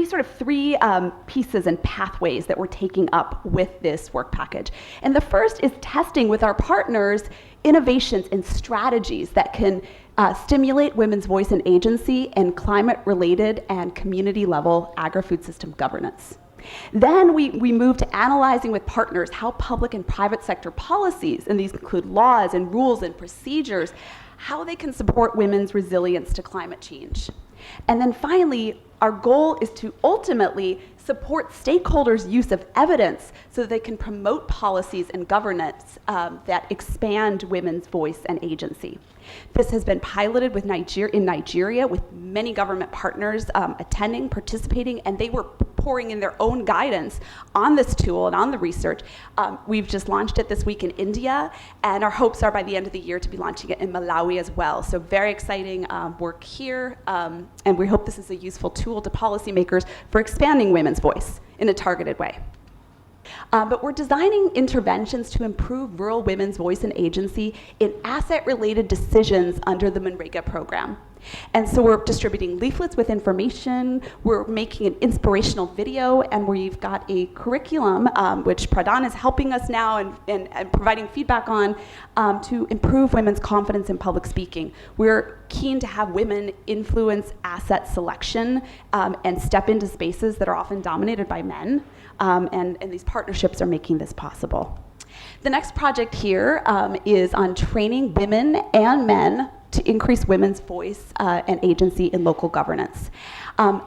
sort of three pieces and pathways that we're taking up with this work package. And the first is testing with our partners innovations and strategies that can stimulate women's voice and agency in climate-related and community-level agri-food system governance. Then we move to analyzing with partners how public and private sector policies, and these include laws and rules and procedures, how they can support women's resilience to climate change. And then finally, our goal is to ultimately support stakeholders' use of evidence so that they can promote policies and governance that expand women's voice and agency. This has been piloted with in Nigeria with many government partners attending, participating, and they were pouring in their own guidance on this tool and on the research. We've just launched it this week in India, and our hopes are by the end of the year to be launching it in Malawi as well. So very exciting work here, and we hope this is a useful tool to policymakers for expanding women's voice in a targeted way. But we're designing interventions to improve rural women's voice and agency in asset-related decisions under the MNREGA program. And so we're distributing leaflets with information, we're making an inspirational video, and we've got a curriculum, which PRADAN is helping us now and providing feedback on, to improve women's confidence in public speaking. We're keen to have women influence asset selection and step into spaces that are often dominated by men, and these partnerships are making this possible. The next project here is on training women and men to increase women's voice and agency in local governance.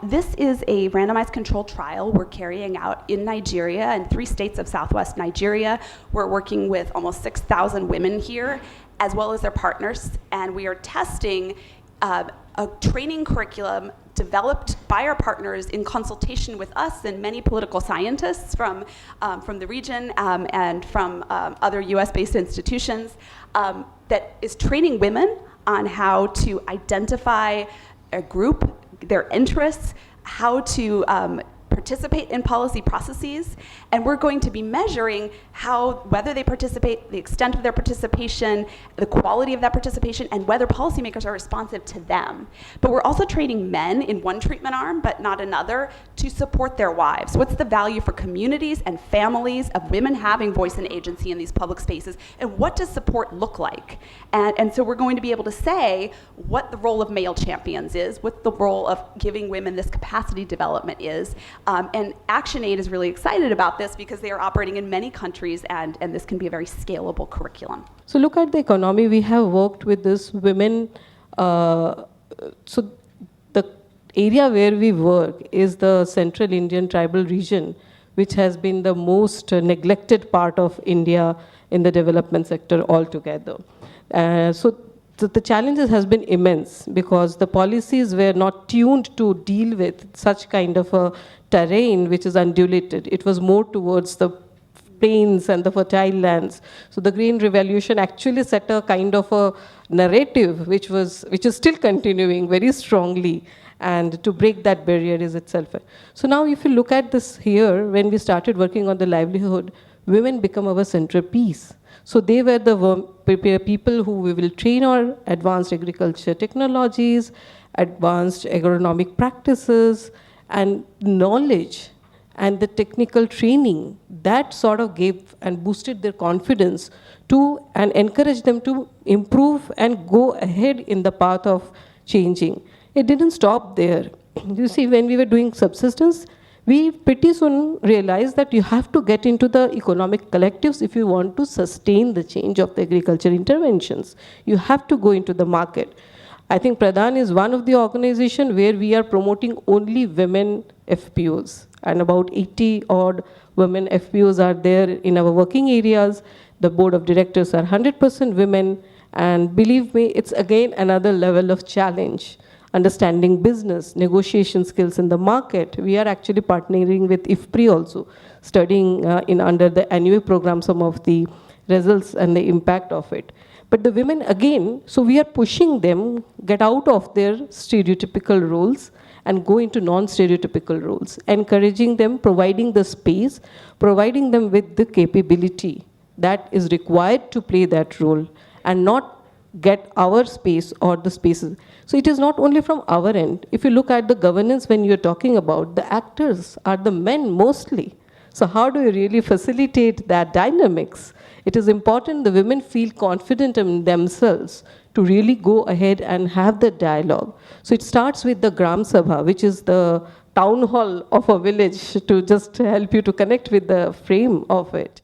This is a randomized controlled trial we're carrying out in Nigeria and 3 states of Southwest Nigeria. We're working with almost 6,000 women here, as well as their partners, and we are testing a training curriculum developed by our partners in consultation with us and many political scientists from the region and from other US-based institutions that is training women on how to identify a group, their interests, how to participate in policy processes, and we're going to be measuring whether they participate, the extent of their participation, the quality of that participation, and whether policymakers are responsive to them. But we're also training men in one treatment arm, but not another, to support their wives. What's the value for communities and families of women having voice and agency in these public spaces, and what does support look like? And so we're going to be able to say what the role of male champions is, what the role of giving women this capacity development is, and ActionAid is really excited about this because they are operating in many countries, and this can be a very scalable curriculum. So look at the economy. We have worked with this women. So the area where we work is the Central Indian tribal region, which has been the most neglected part of India in the development sector altogether. So the challenges has been immense because the policies were not tuned to deal with such kind of a terrain which is undulated. It was more towards the plains and the fertile lands. So the Green Revolution actually set a kind of a narrative which is still continuing very strongly, and to break that barrier is itself. So now if you look at this here, when we started working on the livelihood, women become our centerpiece. So they were the people who we will train on advanced agriculture technologies, advanced agronomic practices, and knowledge and the technical training that sort of gave and boosted their confidence to and encouraged them to improve and go ahead in the path of changing. It didn't stop there. You see, when we were doing subsistence, we pretty soon realized that you have to get into the economic collectives if you want to sustain the change of the agriculture interventions. You have to go into the market. I think PRADAN is one of the organizations where we are promoting only women FPOs, and about 80 odd women FPOs are there in our working areas. The board of directors are 100% women, and believe me, it's again another level of challenge. Understanding business, negotiation skills in the market. We are actually partnering with IFPRI also, studying under the annual program some of the results and the impact of it. But the women again, so we are pushing them get out of their stereotypical roles and go into non-stereotypical roles, encouraging them, providing the space, providing them with the capability that is required to play that role, and not get our space or the spaces. So it is not only from our end. If you look at the governance when you're talking about, the actors are the men mostly. So how do you really facilitate that dynamics? It is important the women feel confident in themselves to really go ahead and have the dialogue. So it starts with the Gram Sabha, which is the town hall of a village, to just help you to connect with the frame of it.